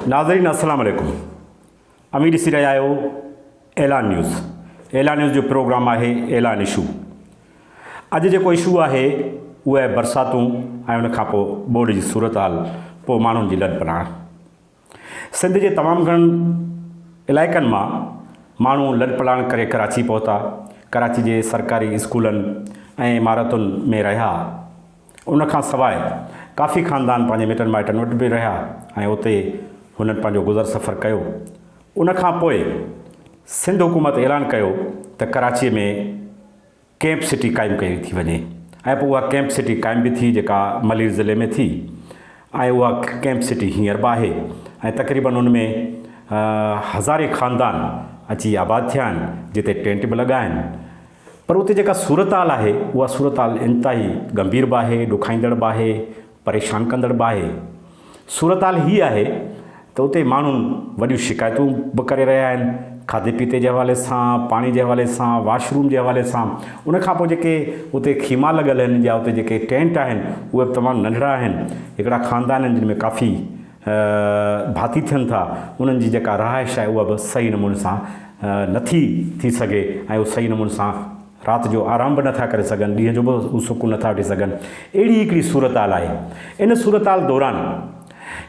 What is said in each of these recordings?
नाज़रीन अस्सलाम वालेकुम। अमीर ॾिसी रहिया आहियो ऐलान न्यूज़। ऐलान न्यूज़ जो प्रोग्राम आहे ऐलान इशू। अॼु जेको इशू आहे उहा आहे बरसातूं ऐं उन खां पोइ बोर्ड जी सूरत हाल, पोइ माण्हुनि जी लॾपलाण। सिंध जे तमामु घणनि इलाइक़नि मां माण्हू लॾपलाण करे कराची पहुता। कराची जे सरकारी स्कूलनि ऐं इमारतुनि में रहिया। उन खां सवाइ काफ़ी ख़ानदान पंहिंजे मिटनि माइटनि वटि बि रहिया ऐं उते हुननि पंहिंजो गुज़र सफ़र कयो। उन खां पोइ सिंध हुकूमत ऐलान कयो त कराचीअ में कैंप सिटी क़ाइमु कई थी वञे ऐं पोइ उहा कैंप सिटी क़ाइमु बि थी, जेका मलीर ज़िले में थी। ऐं उहा कैंप सिटी हींअर बि आहे ऐं तक़रीबन उन में हज़ारे ख़ानदान अची आबाद थिया आहिनि, जिते टेंट बि लॻा आहिनि। पर उते जेका सूरत हाल आहे उहा सूरत हाल इंतिहाई गंभीर बि आहे, ॾुखाईंदड़ बि आहे, परेशान कंदड़ बि आहे। सूरत हाल हीअ आहे त उते माण्हुनि वॾियूं शिकायतूं बि करे रहिया आहिनि, खाधे पीते जे हवाले सां, पाणी जे हवाले सां, वॉशरूम जे हवाले सां। उन खां पोइ जेके उते खीमा लॻल आहिनि या उते जेके टेंट आहिनि उहे बि तमामु नंढड़ा आहिनि। हिकिड़ा ख़ानदान आहिनि जिन में काफ़ी भाती थियनि था, उन्हनि जी जेका रहाइश आहे उहा बि सही नमूने सां नथी थी सघे ऐं उहो सही नमूने सां राति जो आराम बि नथा करे सघनि, ॾींहं जो बि सुकून नथा वठी सघनि। अहिड़ी हिकिड़ी सूरत हाल आहे। इन सूरत हाल दौरान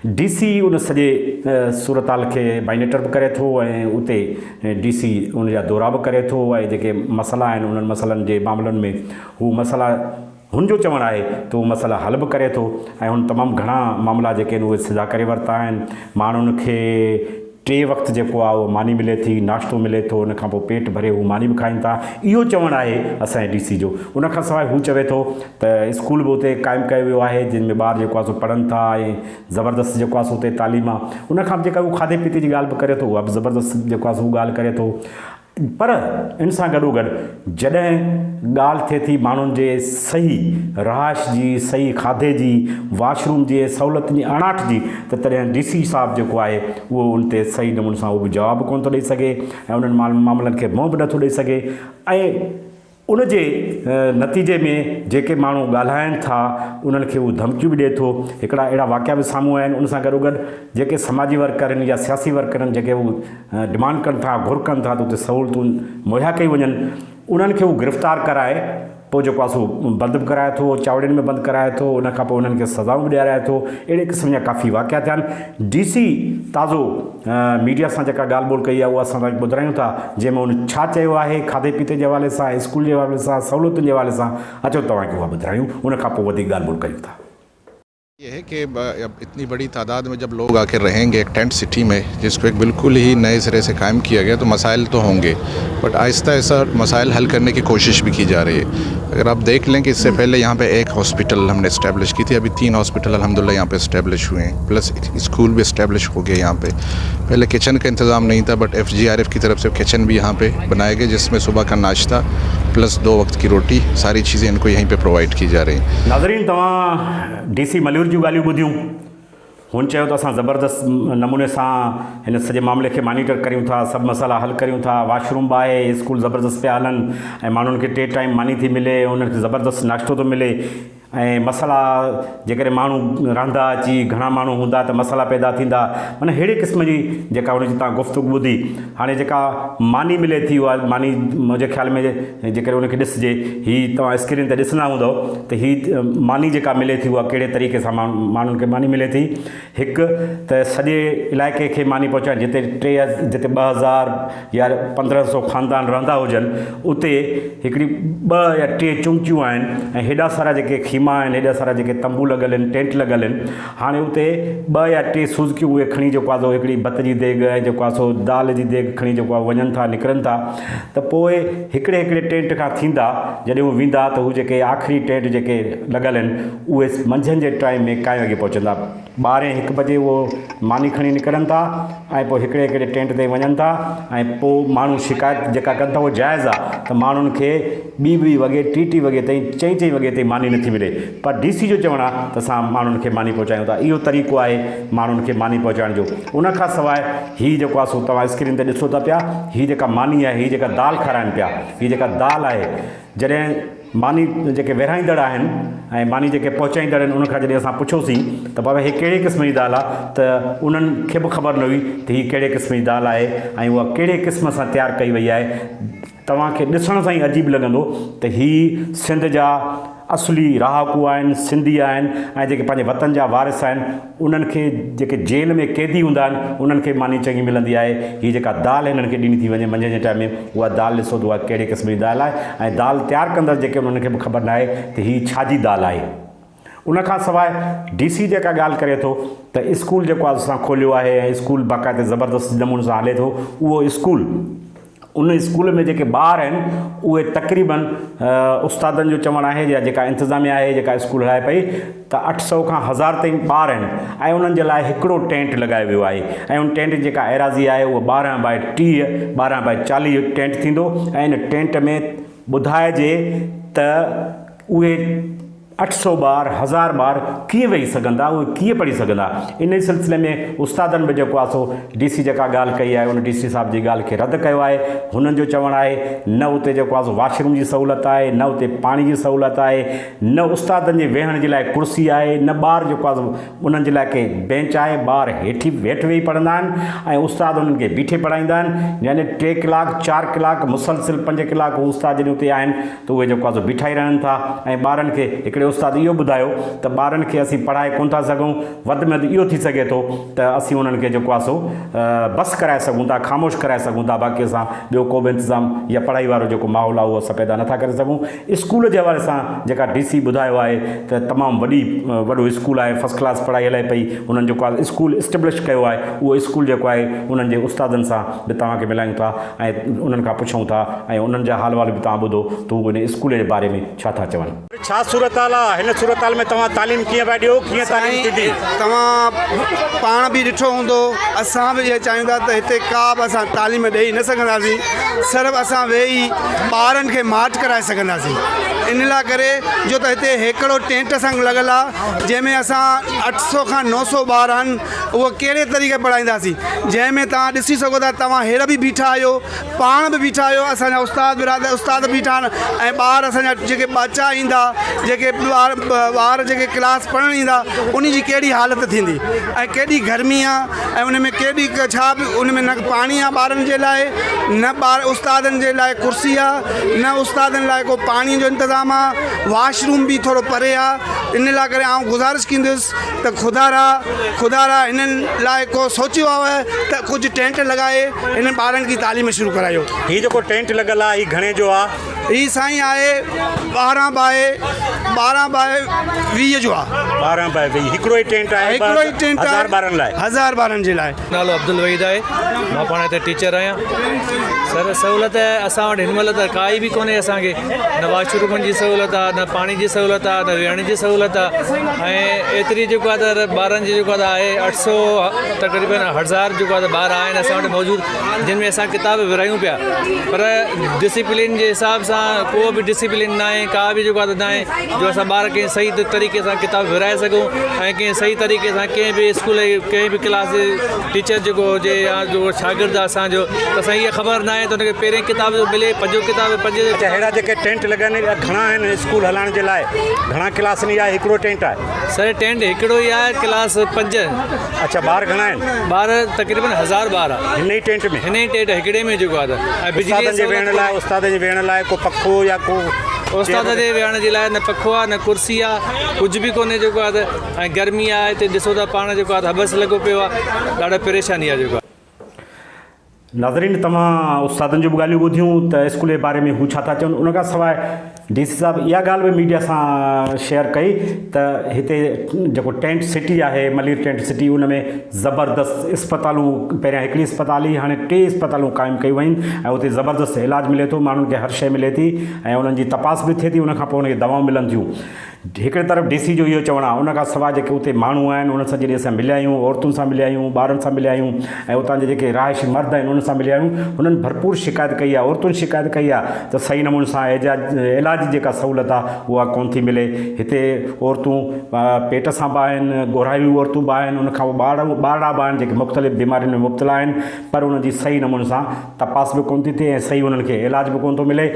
DC उन सॼे सूरत हाल खे माइनेटर बि करे थो ऐं उते DC उन जा दौरा बि करे थो ऐं जेके मसइला आहिनि उन्हनि मसइलनि जे मामलनि में हू मसइला हुनजो चवणु आहे त उहो मसइला हल बि करे थो ऐं हुन तमामु घणा मामला जेके आहिनि उहे सिधा करे वरिता आहिनि। माण्हुनि खे 3 वक़्तु जेको आहे उहो मानी मिले थी, नाश्तो मिले थो, उन खां पोइ पेट भरे हू मानी बि खाइनि था। इहो चवणु आहे असांजे DC जो। उन खां सवाइ हू चवे थो त स्कूल बि उते क़ाइमु कयो वियो आहे जिन में ॿार जेको आहे सो पढ़नि था ऐं ज़बरदस्त जेको आहे सो उते तालीम आहे। उन खां जेका उहो खाधे पीते जी ॻाल्हि बि करे थो, उहा बि ज़बरदस्त जेको आहे सो ॻाल्हि करे थो। पर इन सां गॾोगॾु जॾहिं ॻाल्हि थिए थी माण्हुनि जे सही रहाइश जी, सही खाधे जी, वॉशरूम जी सहूलियतुनि जी अणाट जी, त तॾहिं DC साहिबु जेको आहे उहो उन ते सही नमूने सां उहो बि जवाबु कोन थो ॾेई सघे ऐं उन्हनि मामलनि खे मुंहुं बि नथो ॾेई सघे। ऐं उन जे नतीजे में जेके माण्हू ॻाल्हाइनि था उन्हनि खे उहो धमकियूं बि ॾिए थो। हिकिड़ा अहिड़ा वाक़िया बि साम्हूं आहिनि। उन सां गॾोगॾु जेके समाजी वर्कर आहिनि या सियासी वर्कर आहिनि, जेके उहे डिमांड कनि था, घुर कनि था त उते सहूलियतूं मुहैया कई वञनि, उन्हनि खे उहो गिरफ़्तार कराए पोइ जेको आहे सो बंदि बि कराए थो, चावड़ियुनि में बंदि कराए थो। उन खां पोइ उन्हनि खे सज़ाऊं बि ॾियाराए थो। अहिड़े क़िस्म जा काफ़ी वाक़िया थिया आहिनि। DC ताज़ो मीडिया सां जेका ॻाल्हि ॿोल कई आहे उहा असां तव्हांखे ॿुधायूं था, जंहिंमें उन छा चयो आहे खाधे पीते जे हवाले सां, स्कूल जे हवाले सां, सहूलियतुनि जे हवाले सां। अचो तव्हांखे उहा ॿुधायूं, उन खां पोइ वधीक ॻाल्हि ॿोल कयूं था। ये है कि अब इतनी बड़ी तादाद में जब लोग आकर रहेंगे एक टेंट सिटी में, जिसको एक बिल्कुल ही नए सिरे से कायम किया गया, तो मसाइल तो होंगे, बट आहिस्ता आहिस्ता मसाइल हल करने की कोशिश भी की जा रही है। अगर आप देख लें कि इससे पहले यहाँ पे एक हॉस्पिटल हमने इस्टेब्लिश की थी, अभी 3 हॉस्पिटल अल्हम्दुलिल्लाह यहाँ पे इस्टेब्लिश हुए हैं, प्लस स्कूल भी इस्टेब्लिश हो गया यहाँ पे। पहले किचन का इंतज़ाम नहीं था, बट FGRF की तरफ से किचन भी यहाँ पे बनाए गए, जिसमें सुबह का नाश्ता प्लस 2 वक्त की रोटी, सारी चीज़ें इनको यहीं पे प्रोवाइड की जा रही हैं। नाज़रीन, तव्हां DC मलियूर जूं ॻाल्हियूं ॿुधियूं। हुन चयो त असां ज़बरदस्त नमूने सां हिन सॼे मामले खे मॉनिटर करियूं था, सभु मसाइला हल करियूं था। वॉशरूम बि आहे, स्कूल ज़बरदस्त पिया हलनि ऐं माण्हुनि खे 3 टाइम मानी थी मिले, उन्हनि खे ज़बरदस्त नाश्तो थो मिले ऐं मसाला जेकॾहिं माण्हू रहंदा अची घणा माण्हू हूंदा त मसाला पैदा थींदा। माना अहिड़े क़िस्म जी जेका हुनजी तव्हां गुफ़्तगू ॿुधी। हाणे जेका मानी मिले थी उहा मानी मुंहिंजे ख़्याल में जेकॾहिं उनखे ॾिसिजे, हीअ तव्हां स्क्रीन ते ॾिसंदा हूंदव त हीअ मानी जेका मिले थी उहा कहिड़े तरीक़े सां माण्हुनि खे मानी मिले थी। हिकु त सॼे इलाइक़े खे मानी पहुचाइण, जिते 2000 या 1500 ख़ानदान रहंदा हुजनि, उते हिकिड़ी 2 या 3 चुंकियूं आहिनि ऐं हेॾा सारा जेके खीमा आहिनि, हेॾा सारा जेके तंबू लॻल आहिनि, टेंट लॻल आहिनि। हाणे उते 2 या 3 सुज़कियूं उहे खणी जेको आहे सो हिकिड़ी भत जी देग ऐं जेको आहे सो दाल जी देग खणी जेको आहे वञनि था, निकिरनि था। त पोइ हिकिड़े टेंट खां थींदा जॾहिं उहे वेंदा त उहे जेके आख़िरी टेंट जेके लॻल आहिनि उहे मंझंदि जे टाइम में काएं वॻे पहुचंदा। 12-1 बजे उहो मानी खणी निकिरनि था ऐं पोइ हिकिड़े टेंट ते वञनि था ऐं पोइ माण्हू शिकायत जेका कनि था उहो जाइज़ आहे त माण्हुनि खे 2 वॻे 3 वॻे ताईं 4 वॻे ताईं मानी नथी मिले। पर DC जो चवणु आहे त असां माण्हुनि खे मानी पहुचायूं था। इहो तरीक़ो आहे माण्हुनि खे मानी पहुचाइण जो। उन खां सवाइ हीअ जेको आहे सो तव्हां स्क्रीन ते ॾिसो था पिया, हीअ जेका मानी आहे, हीअ जेका दाल खाराइनि पिया, हीअ जेका दाल आहे, जॾहिं मानी जेके विरहाईंदड़ आहिनि ऐं मानी जेके पहुचाईंदड़ आहिनि उनखां जॾहिं असां पुछियोसीं त बाबा हीअ कहिड़े क़िस्म जी दाल आहे त उन्हनि खे बि ख़बर न हुई त हीअ कहिड़े क़िस्म जी दाल आहे ऐं उहा कहिड़े क़िस्म सां तयारु कई वई आहे। तव्हांखे ॾिसण सां ई अजीब लॻंदो त हीअ सिंध जा असली रहाकू आहिनि, सिंधी आहिनि ऐं जेके पंहिंजे वतन जा वारिस आहिनि उन्हनि खे जेके जेल में क़ैदी हूंदा आहिनि उन्हनि खे मानी चङी मिलंदी आहे। हीअ जेका दाल हिननि खे ॾिनी थी वञे मंझंदि जे टाइम में उहा दाल ॾिसो त उहा कहिड़े क़िस्म जी दाल आहे ऐं दाल तयारु कंदड़ जेके उन्हनि खे बि ख़बर न आहे त हीअ छाजी दाल आहे। उनखां सवाइ DC जेका ॻाल्हि करे थो त स्कूल जेको आहे असां खोलियो आहे ऐं स्कूल बाक़ाइदे ज़बरदस्त नमूने सां हले थो। उहो स्कूल उन स्कूल में जेके ॿार आहिनि उहे तक़रीबन उस्तादनि जो चवणु आहे या जेका इंतिज़ामिया आहे जेका स्कूल हलाए पई त 800 खां 1000 ताईं ॿार आहिनि ऐं उन्हनि जे लाइ हिकिड़ो टेंट लॻायो वियो आहे ऐं उन टेंट जेका एराज़ी आहे उहा 12x30 12x40 टेंट थींदो ऐं इन टेंट में ॿुधाइजे त उहे 800 ॿार 1000 ॿार कीअं वेही सघंदा, उहे कीअं पढ़ी सघंदा। इन सिलसिले में उस्तादनि बि जेको आहे सो DC जेका ॻाल्हि कई आहे उन DC साहिब जी ॻाल्हि खे रद्द कयो आहे। हुननि जो चवणु आहे न उते जेको आहे सो वॉशरूम जी सहूलियत आहे, न उते पाणी जी सहूलियत आहे, न उस्तादनि जे वेहण जे लाइ कुर्सी आहे, न ॿार जेको आहे उन्हनि जे लाइ के बेंच आहे। ॿार हेठि वेही पढ़ंदा आहिनि ऐं उस्ताद उन्हनि खे बीठे पढ़ाईंदा आहिनि। यानी 3 कलाक 4 कलाक मुसलसिल 5 कलाक उस्ताद जॾहिं उते आहिनि त उहे जेको आहे सो बीठा ई रहनि था ऐं ॿारनि खे हिकिड़े उस्ताद इहो ॿुधायो त ॿारनि खे असीं पढ़ाए कोन था सघूं, वधि में वधि इहो थी सघे थो त असीं उन्हनि खे जेको आहे सो बस कराए सघूं था, ख़ामोश कराए सघूं था। बाक़ी असां ॿियो को बि इंतिज़ाम या पढ़ाई वारो जेको माहौल आहे उहो असां पैदा नथा करे सघूं। स्कूल जे हवाले सां जेका DC ॿुधायो आहे त तमामु वॾो स्कूल आहे, फस्ट क्लास पढ़ाई हले पई। उन्हनि जेको आहे स्कूल इस्टेब्लिश कयो आहे, उहो स्कूल जेको आहे उन्हनि जे उस्तादनि सां बि तव्हांखे मिलायूं था ऐं उन्हनि खां पुछूं था ऐं उन्हनि जा हाल वाल बि तव्हां ॿुधो त उहे उन स्कूल जे बारे में छा था चवनि। छा सूरत हाल आहे हिन सूरत हाल में तव्हां तालीम कीअं पिया ॾियो, कीअं तालीम थींदी? तव्हां पाण बि ॾिठो हूंदो, असां बि इहे चाहियूं था त हिते का बि असां तालीम ॾेई न सघंदासीं, सिर्फ़ु असां वेही ॿारनि खे माठ कराए सघंदासीं। इन लाइ करे जो त हिते हिकिड़ो टेंट असां लॻल आहे जंहिंमें असां 800 खां 900 ॿार आहिनि उहो कहिड़े तरीक़े पढ़ाईंदासीं, जंहिंमें तव्हां ॾिसी सघो था तव्हां हेर बि बीठा आहियो, पाण बि बीठा आहियो, असांजा उस्ताद बीठा आहिनि ऐं ॿार असांजा जेके बचा ईंदा, जेके ॿार जेके क्लास पढ़णु ईंदा उन जी कहिड़ी हालत थींदी ऐं केॾी गर्मी आहे ऐं उन में केॾी छा बि उन में न पाणी आहे ॿारनि जे लाइ, न उस्तादनि जे लाइ कुर्सी आहे, न उस्तादनि लाइ को पाणी जो इंतज़ाम आहे, वॉशरूम बि थोरो परे आहे। इन लाइ करे आउं गुज़ारिश कंदुसि त ख़ुदा हिननि लाइ को सोचियो आहे त कुझु टेंट लॻाए हिननि ॿारनि की तालीम शुरू करायो। हीअ जेको टेंट लॻल आहे हीअ घणे जो आहे? हीअ साईं आहे 12 बाय 20 जो आहे। 12 बाय 20 हिकिड़ो ई टेंट आहे? हिकिड़ो ई टेंट आहे 1000 ॿारनि लाइ? 1000 ॿारनि जे लाइ। नालो अब्दुल वहीद आहे, मां पाण हिते टीचर आहियां। सर सहूलियत असां वटि हिन महिल त काई बि कोन्हे असांखे, न वॉशरूम जी सहूलियत आहे, न पाणी जी सहूलियत आहे, न वेहण जी सहूलियत आहे ऐं एतिरी जेको आहे त ॿारनि जी जेको आहे 800 तक़रीबन 1000 जेको आहे त ॿार आहिनि असां वटि मौजूदु, जिन में असां किताब विरायूं पिया। पर डिसिप्लिन जे हिसाब सां को बि डिसिप्लिन न आहे, का बि जेको आहे त न आहे जो असां ॿार खे सही तरीक़े सां किताब विराए सघूं ऐं कंहिं सही तरीक़े सां कंहिं बि स्कूल कंहिं बि क्लास जे टीचर जेको हुजे या जो शागिर्द आहे असांजो त असांखे इहा ख़बर न आहे त हुनखे पहिरें किताब जो मिले, पंजो किताब पंज। अहिड़ा जेके टेंट लॻनि घणा आहिनि स्कूल हलाइण जे लाइ, घणा क्लासनि जी आहे? हिकिड़ो टेंट आहे? सर टेंट हिकिड़ो ई आहे, क्लास 5। अच्छा, ॿार घणा आहिनि? ॿार तक़रीबन 1000 ॿार आहे हिन ई टेंट में? हिन ई टेंट हिकिड़े में जेको आहे ऐं बिजली जे वेहण लाइ, उस्ताद जे वेहण लाइ को पखो या को उस्ताद जे वेहण जे लाइ न पखो आहे न कुर्सी आहे, कुझु बि कोन्हे जेको आहे त ऐं गर्मी आहे हिते ॾिसो था पाण जेको आहे त हबस लॻो पियो आहे, ॾाढा परेशानी आहे जेको आहे। नाज़रीन, तव्हां उस्तादनि जूं बि ॻाल्हियूं ॿुधियूं त स्कूल जे बारे में हू छा था चवनि। उनखां सवाइ DC साहिबु इहा ॻाल्हि बि मीडिया सां शेयर कई त हिते जेको टेंट सिटी आहे, मलिर टेंट सिटी, उन में ज़बरदस्त इस्पतालूं, पहिरियां हिकिड़ी इस्पताल हुई, हाणे 3 इस्पतालूं क़ाइमु कयूं आहिनि ऐं उते ज़बरदस्त इलाजु मिले थो, माण्हुनि खे हर शइ मिले थी ऐं उन्हनि जी तपास बि थिए थी, उनखां पोइ उनखे दवाऊं मिलनि थियूं। हिकिड़े तरफ़ DC जो इहो चवणु आहे। उनखां सवाइ जेके उते माण्हू आहिनि उन्हनि सां जॾहिं असां मिलिया आहियूं, औरतुनि सां मिलिया आहियूं, ॿारनि सां मिलिया आहियूं ऐं उतां जे जेके रहाइशी मर्द आहिनि उन्हनि सां मिलिया आहियूं, हुननि भरपूर शिकायत कई आहे, औरतुनि शिकायत कई आहे त सही नमूने सां इलाज जी जेका सहूलियत आहे उहा कोन थी मिले। हिते औरतूं पेट सां बि आहिनि, ॻोरायूं औरतूं बि आहिनि, उनखां पोइ ॿारड़ा बि आहिनि जेके मुख़्तलिफ़ बीमारियुनि में मुब्तला आहिनि, पर उन्हनि जी सही नमूने सां तपास बि कोन थी थिए ऐं सही उन्हनि खे इलाज बि कोन थो मिले।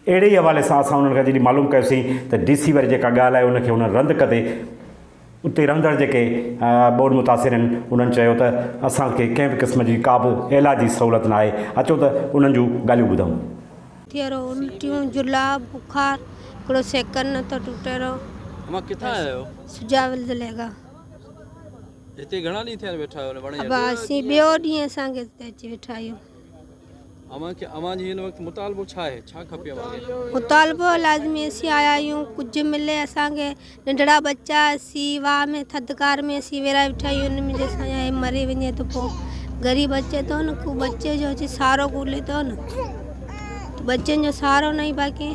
अहिड़े ई हवाले सां असां उन्हनि खां जॾहिं मालूम कयोसीं त DC वरी जेका ॻाल्हि आहे उनखे हुन रद्द कदे उते रहंदड़ जेके बोर्ड मुतासिर आहिनि उन्हनि चयो त असांखे कंहिं बि क़िस्म जी का बि इलाज जी सहूलियत न आहे। अचो त उन्हनि जूं ॻाल्हियूं ॿुधूं। थियरो उल्टियूं जुलाब बुखार हिकिड़ो सेकंड नथो टूटे रहो। मां किथां आया आहियो? सुजावल ज़िले खां। हिते घणा ॾींहं थिया वेठा आहियो वण अब असीं ॿियो ॾींहुं असांखे हिते अची वेठा आहियूं। अवां जी हिन वक़्तु मुतालबो छा आहे, छा खपे अवांखे? मुतालबो लाज़मी असीं आया आहियूं, कुझु मिले असांखे। नंढड़ा बच्चा असीं वाह में थधिकार में असीं वेरा वेठा आहियूं, उन में असांजा मरी वञे त पोइ ग़रीब अचे थो न, को बच्चे जो अची सहारो ॻोल्हे थो न, बच्चनि जो सहारो न ई बाक़ी।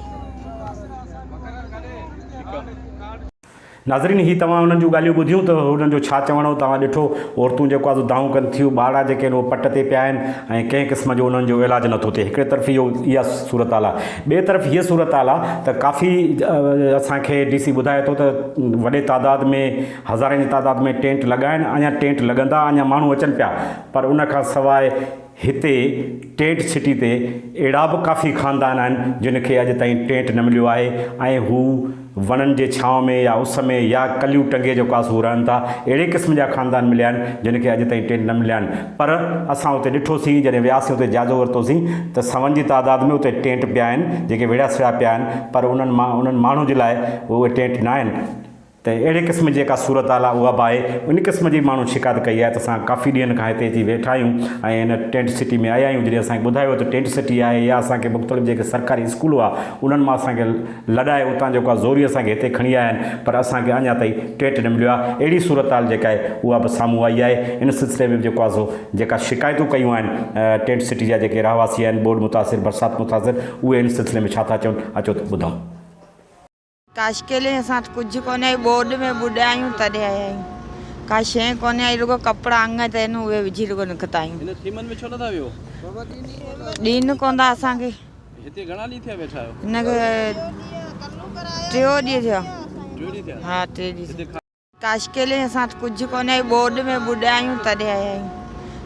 नाज़रीन, ही तव्हां उन्हनि जूं ॻाल्हियूं ॿुधियूं त हुननि जो छा चवणो तव्हां ॾिठो। औरतूं जेको आहे दाऊं कनि थियूं, ॿार जेके आहिनि उहे पट ते पिया आहिनि ऐं कंहिं क़िस्म जो उन्हनि जो इलाजु नथो थिए। हिकिड़े तरफ़ इहा सूरत हाल आहे। ॿिए तरफ़ हीअ सूरत हाल आहे त काफ़ी असांखे DC ॿुधाए थो त वॾे तादाद में हज़ारनि जी तादाद में टेंट लॻा आहिनि, अञा टेंट लॻंदा, अञा माण्हू अचनि पिया। पर उन खां सवाइ हिते टेंट सिटी ते अहिड़ा बि काफ़ी ख़ानदान आहिनि जिन खे अॼु ताईं टेंट न मिलियो आहे ऐं हू वणनि जे छांव में या उस में या कलियूं टंगे जेको आहे सो रहनि था। अहिड़े क़िस्म जा ख़ानदान मिलिया आहिनि जिन खे अॼु ताईं टेंट न मिलिया आहिनि। पर असां उते ॾिठोसीं, जॾहिं वियासीं उते जाइज़ो वरितोसीं त 100 जी तादाद में उते टेंट पिया आहिनि जेके विढ़िया सिड़ा पिया आहिनि, पर उन्हनि माण्हू जे लाइ उहे टेंट न आहिनि। त अहिड़े क़िस्म जी जेका सूरत हाल आहे उहा बि आहे। उन क़िस्म जी माण्हू शिकायत कई आहे त असां काफ़ी ॾींहंनि खां हिते अची वेठा आहियूं ऐं हिन टेंट सिटी में आया आहियूं। जॾहिं असांखे ॿुधायो त टेंट सिटी आहे या असांखे मुख़्तलिफ़ जेके सरकारी स्कूल आहे उन्हनि मां असांखे लॾाए उतां जेको आहे ज़ोरी असांखे हिते खणी आया आहिनि, पर असांखे अञा ताईं टेंट न मिलियो आहे। अहिड़ी सूरत हाल जेका आहे उहा बि साम्हूं आई आहे। इन सिलसिले में जेको आहे सो जेका शिकायतूं कयूं आहिनि टेंट सिटी जा जेके रहवासी आहिनि, बोर्ड मुतासिर, बरसाति मुतासिर, उहे इन सिलसिले में छा था चवनि, अचो त ॿुधूं। काशकेले असां कुझु कोन्हे, बोर्ड में ॿुॾा आहियूं तॾहिं आया आहियूं। का शइ कोन्हे, आई रुगो कपिड़ा अंग ते आहिनि उहे विझी रुगो निकिता आहियूं। हिन थीमनि में छो नथा वियो? ॾींहुं कोन था असांखे। हिते घणा ॾींहं थिया वेठा आहियो? हिनखे 3 ॾींहं थिया। 2 ॾींहं थिया? हा 3 ॾींहं। काशकेले असां कुझु कोन्हे, बोर्ड में ॿुॾा आहियूं तॾहिं आया आहियूं।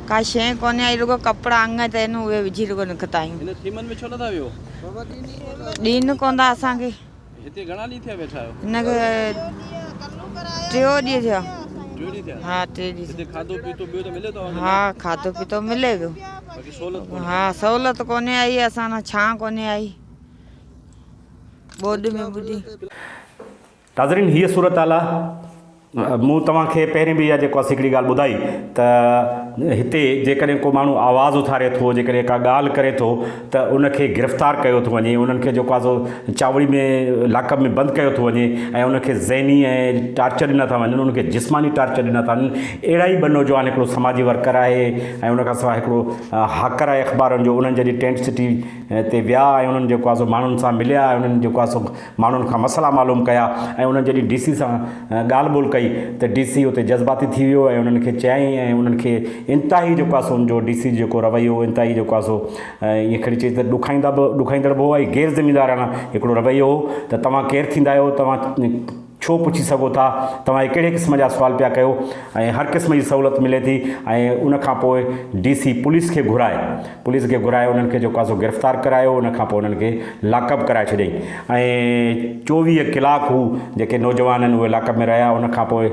का शइ कोन्हे, आई रुगो कपिड़ा अंग ते आहिनि उहे विझी रुगो निकिता आहियूं। हिन थीमनि में छो नथा वियो? ॾींहुं कोन था असांखे। हिते घणा ॾींहं थिया वेठा आहियो? हिनखे 3 ॾींहं थिया। 2 ॾींहं थिया? हा 3 ॾींहं। हिते खाधो पीतो ॿियो त मिले थो? हा खाधो पीतो मिले पियो। बाक़ी सहूलियत कोन्हे? हा सहूलियत कोन्हे आई, असां न छा कोन्हे आई, बोर्ड में ॿुधी। नाज़रीन, हीअ सूरत हाल आहे। मूं तव्हांखे पहिरीं बि इहा जेको आहे हिकिड़ी ॻाल्हि ॿुधाई त हिते जेकॾहिं को माण्हू आवाज़ उथारे थो, जेकॾहिं का ॻाल्हि करे थो त उनखे गिरफ़्तार कयो थो वञे, उन्हनि खे जेको आहे सो चावड़ी में लाकअप में बंदि कयो थो वञे ऐं उनखे ज़हनी ऐं टार्चर ॾिना था वञनि, उनखे जिस्मानी टार्चर ॾिना था वञनि। अहिड़ा ई बनो जवान हिकिड़ो समाजी वर्कर आहे ऐं उनखां सवाइ हिकिड़ो हाकर आहे अख़बारनि जो। उन्हनि जॾहिं टेंट सिटी ते विया ऐं उन्हनि जेको आहे सो माण्हुनि सां मिलिया, उन्हनि जेको आहे सो माण्हुनि खां मसइला मालूम कया ऐं उन्हनि जॾहिं DC सां ॻाल्हि ॿोल कई त DC उते जज़्बाती थी वियो ऐं उन्हनि खे चयाईं ऐं उन्हनि खे इंतिहाई जेको आहे सो उनजो DC जेको रवैयो इंतिहाई जेको आहे सो ईअं खणी चई त ॾुखाईंदड़ बि हो ऐं गैर ज़िमेदाराना हिकिड़ो रवैयो हो त तव्हां केरु थींदा आहियो, तव्हां छो पुछी सघो था, तव्हां कहिड़े क़िस्म जा सुवाल पिया कयो ऐं हर क़िस्म जी सहूलियत मिले थी। ऐं उनखां पोइ DC पुलिस खे घुराए उन्हनि खे जेको आहे सो गिरफ़्तार करायो। उनखां पोइ उन्हनि खे लाकअप कराए छॾियईं ऐं 24 कलाक हू जेके नौजवान आहिनि उहे लाकअप में रहिया। उनखां पोइ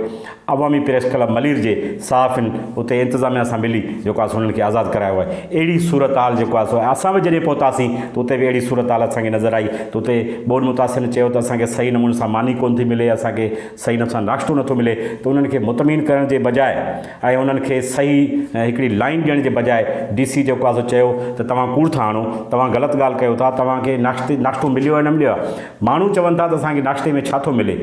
अवामी प्रेस क्लब मलीर जे सहाफ़िन उते इंतिज़ामिया सां मिली जेको आहे सो उन्हनि खे आज़ादु करायो आहे। अहिड़ी सूरत हाल जेको आहे सो असां बि जॾहिं पहुतासीं त उते बि अहिड़ी सूरत हाल असांखे नज़र आई। त उते बोर्ड मुतासिर चयो त असांखे सही नमूने सां मानी कोन थी मिले, असांखे सही नमूने सां नाश्तो नथो मिले। त उन्हनि खे मुतमिन करण जे बजाए ऐं उन्हनि खे सही हिकिड़ी लाइन ॾियण जे बजाए DC जेको आहे सो चयो त तव्हां कूड़ था आणो, तव्हां ग़लति ॻाल्हि कयो था, तव्हांखे नाश्तो मिलियो आहे न मिलियो आहे। माण्हू चवनि था त असांखे नाश्ते में छा थो मिले,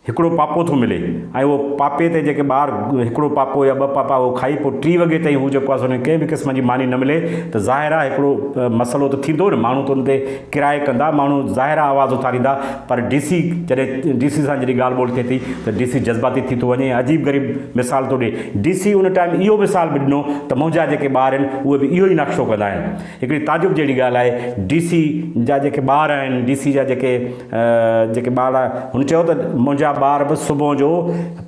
हिकिड़ो पापो थो मिले ऐं उहो पापे ते जेके ॿार हिकिड़ो पापो या 2 पापा उहो खाई पोइ 3 वॻे ताईं हू जेको आहे सो कंहिं बि क़िस्म जी मानी न मिले त ज़ाहिर आहे हिकिड़ो मसइलो त थींदो न, माण्हू त उन ते किराए कंदा, माण्हू ज़ाहिर आहे आवाज़ उथारींदा। पर जॾहिं DC सां जॾहिं ॻाल्हि ॿोल थिए थी त DC जज़्बाती थी थो वञे, अजीब ग़रीब मिसाल थो ॾिए। DC उन टाइम इहो मिसाल बि ॾिनो त मुंहिंजा जेके ॿार आहिनि उहे बि इहो ई नक्शो कंदा आहिनि। हिकिड़ी ताजुब जहिड़ी ॻाल्हि आहे, DC जा जेके ॿार आहिनि, DC जा जेके ॿार हुन चयो त मुंहिंजा ॿार बि सुबुह जो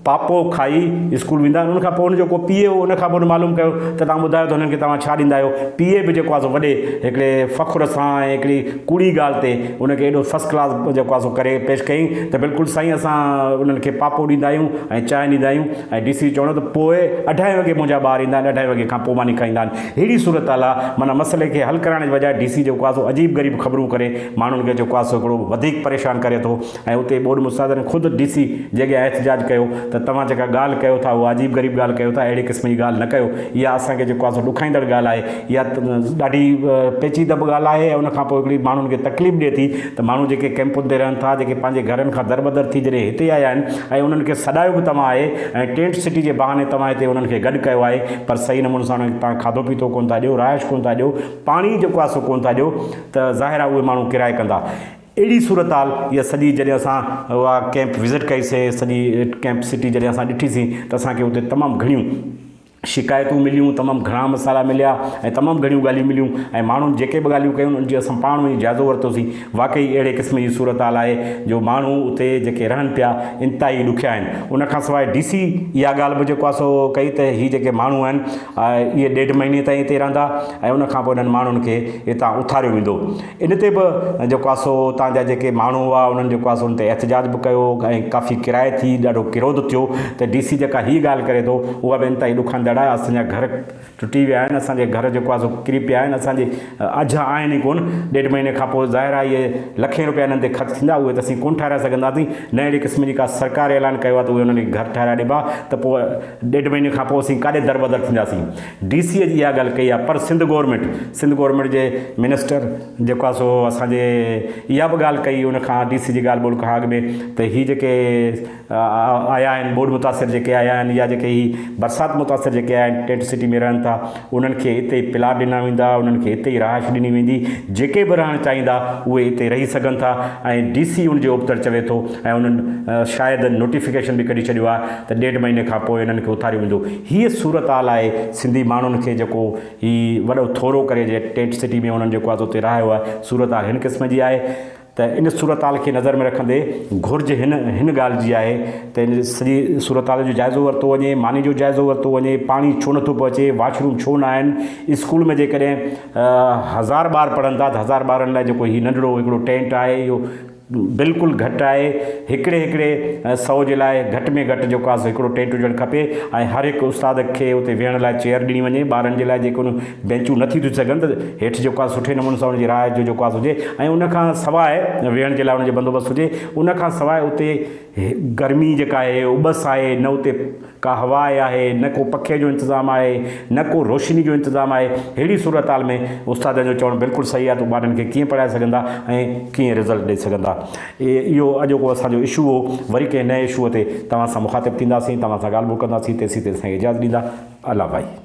पापो खाई स्कूल वेंदा आहिनि। उनखां पोइ उनजो को पीए उन खां पोइ मालूम कयो त तव्हां ॿुधायो त हुननि खे तव्हां छा ॾींदा आहियो। पीए बि जेको आहे सो वॾे हिकिड़े फ़ख़ुर सां ऐं हिकिड़ी कूड़ी ॻाल्हि ते उनखे एॾो फस्ट क्लास जेको आहे सो करे पेश कयईं त बिल्कुलु साईं असां उन्हनि खे पापो ॾींदा आहियूं ऐं चांहि ॾींदा आहियूं। ऐं DC चवणो त पोइ 2:30 वॻे मुंहिंजा ॿार ईंदा आहिनि, 2:30 वॻे खां पोइ मानी खाईंदा आहिनि। अहिड़ी सूरत हाल आहे। माना मसइले खे हल करण जे बजाए DC जेको आहे सो अजीब ग़रीब ख़बरूं करे माण्हुनि खे जेको आहे सो हिकिड़ो वधीक परेशान करे थो। ऐं उते बोर्ड मुस्तादनि ख़ुदि DC जेके एहतजाज कयो त तव्हां जेका ॻाल्हि कयो था उहा अजीब ग़रीब ॻाल्हि कयो था, अहिड़े क़िस्म जी ॻाल्हि न कयो। इहा असांखे जेको आहे सो ॾुखाईंदड़ ॻाल्हि आहे। इहा ॾाढी पेचीदा बि ॻाल्हि आहे। ऐं उनखां पोइ हिकिड़ी माण्हुनि खे तकलीफ़ ॾिए थी त माण्हू जेके कैंपुनि ते रहनि था, जेके पंहिंजे घरनि खां दरबदर थी जॾहिं हिते आया आहिनि ऐं उन्हनि खे सॾायो बि तव्हां आहे ऐं टेंट सिटी जे बहाने तव्हां हिते उन्हनि खे गॾु कयो आहे, पर सही नमूने सां उन्हनि तव्हां खाधो पीतो कोन था ॾियो, रहाइश कोन था ॾियो, पाणी जेको आहे सो कोन था ॾियो, त ज़ाहिर आहे उहे माण्हू किराए कंदा। अहिड़ी सूरत हाल इहा सॼी जॾहिं असां उहा कैंप विज़िट कईसीं, सॼी कैंप सिटी जॾहिं असां ॾिठीसीं त असांखे उते तमामु घणियूं शिकायतूं मिलियूं, तमामु घणा मसाला मिलिया ऐं तमामु घणियूं ॻाल्हियूं मिलियूं। ऐं माण्हुनि जेके बि ॻाल्हियूं कयूं उन्हनि जी असां पाण में जाइज़ो वरितोसीं। वाक़ई अहिड़े क़िस्म जी सूरत हाल आहे जो माण्हू उते जेके रहनि पिया इंतिहाई ॾुखिया आहिनि। उनखां सवाइ DC इहा ॻाल्हि बि जेको आहे सो कई त हीअ जेके माण्हू आहिनि इहे 1.5 महीने ताईं हिते रहंदा ऐं उनखां पोइ इन्हनि माण्हुनि खे हितां उथारियो वेंदो। इन ते बि जेको आहे सो उतां जा जेके माण्हू हुआ उन्हनि जेको आहे सो उन ते एहतजाज बि कयो ऐं काफ़ी किराए थी, ॾाढो किरोध थियो त DC जेका हीअ ॻाल्हि करे थो उहा बि इंतिहाई ॾुखंदड़ आहे। असांजा घर टुटी विया आहिनि, असांजे घर जेको आहे सो किरी पिया आहिनि, असांजे अॼु आहिनि ई कोन। 1.5 महीने खां पोइ ज़ाहिर आहे इहे लखें रुपया हिननि ते ख़र्चु थींदा, उहे त असीं कोन ठाराए सघंदासीं। न अहिड़ी क़िस्म जी का सरकार ऐलान कयो आहे त उहे उन्हनि खे घर ठाराए ॾिबा, त पोइ 1.5 महीने खां पोइ असीं काॾे दरबदर थींदासीं। DC जी इहा ॻाल्हि कई आहे, पर सिंध गवर्नमेंट जे मिनिस्टर जेको आहे सो असांजे इहा बि ॻाल्हि कई उनखां DC जी ॻाल्हि ॿोल खां अॻु में त हीअ जेके आया आहिनि बोर्ड मुतासिर जेके आया आहिनि या जेके ही बरसाति मुतासिर जेके आया आहिनि टेंट सिटी में रहनि था उन्हनि खे हिते ई प्लाट ॾिना वेंदा, उन्हनि खे हिते ई रहाइश ॾिनी वेंदी। जेके बि रहणु चाहींदा उहे हिते रही सघनि था ऐं DC उनजे उबतड़ चवे थो ऐं उन्हनि शायदि नोटिफिकेशन बि कढी छॾियो आहे त 1.5 महीने खां पोइ हिननि खे उथारियो वेंदो। हीअ सूरत हाल आहे सिंधी माण्हुनि खे जेको ही वॾो थोरो करे जे टेंट सिटी में उन्हनि जेको आहे उते रहायो आहे। सूरत हाल हिन क़िस्म जी आहे त इन सूरत हाल खे नज़र में रखंदे घुर्ज हिन ॻाल्हि जी आहे त इन सॼी सूरत हाल जो जाइज़ो वरितो वञे, मानी जो जाइज़ो वरितो वञे, पाणी छो नथो पियो अचे, वॉशरूम छो न आहिनि। स्कूल में जेकॾहिं 1000 ॿार पढ़नि था त 1000 ॿारनि लाइ जेको हीउ नंढिड़ो हिकिड़ो टेंट आहे इहो बिल्कुलु घटि आहे। हिकिड़े 100 जे लाइ घटि में घटि जेको आहे हिकिड़ो टेंट हुजणु खपे ऐं हर हिकु उस्ताद खे उते वेहण लाइ चेयर ॾिनी वञे। ॿारनि जे लाइ जेको बेंचूं नथी थियूं सघनि त हेठि जेको आहे सुठे नमूने सां हुनजी राय जो जेको आहे हुजे ऐं उनखां सवाइ वेहण जे लाइ हुनजो बंदोबस्तु हुजे। उनखां सवाइ उते गर्मी जेका आहे उबस आहे, न उते का हवा आहे, न को पखे जो इंतज़ामु आहे, न को रोशनी जो इंतज़ामु आहे। अहिड़ी सूरत हाल में उस्ताद जो चवणु बिल्कुलु सही आहे त ॿारनि खे कीअं पढ़ाए सघंदा ऐं कीअं रिज़ल्ट ॾेई सघंदा। इहो अॼोको असांजो इशू हो। वरी कंहिं नए इशूअ ते तव्हां सां मुखातिबु थींदासीं, तव्हां सां ॻाल्हि ॿोल कंदासीं। तेसीं ताईं असांखे इजाज़त ॾींदा। अल्लाह भाई।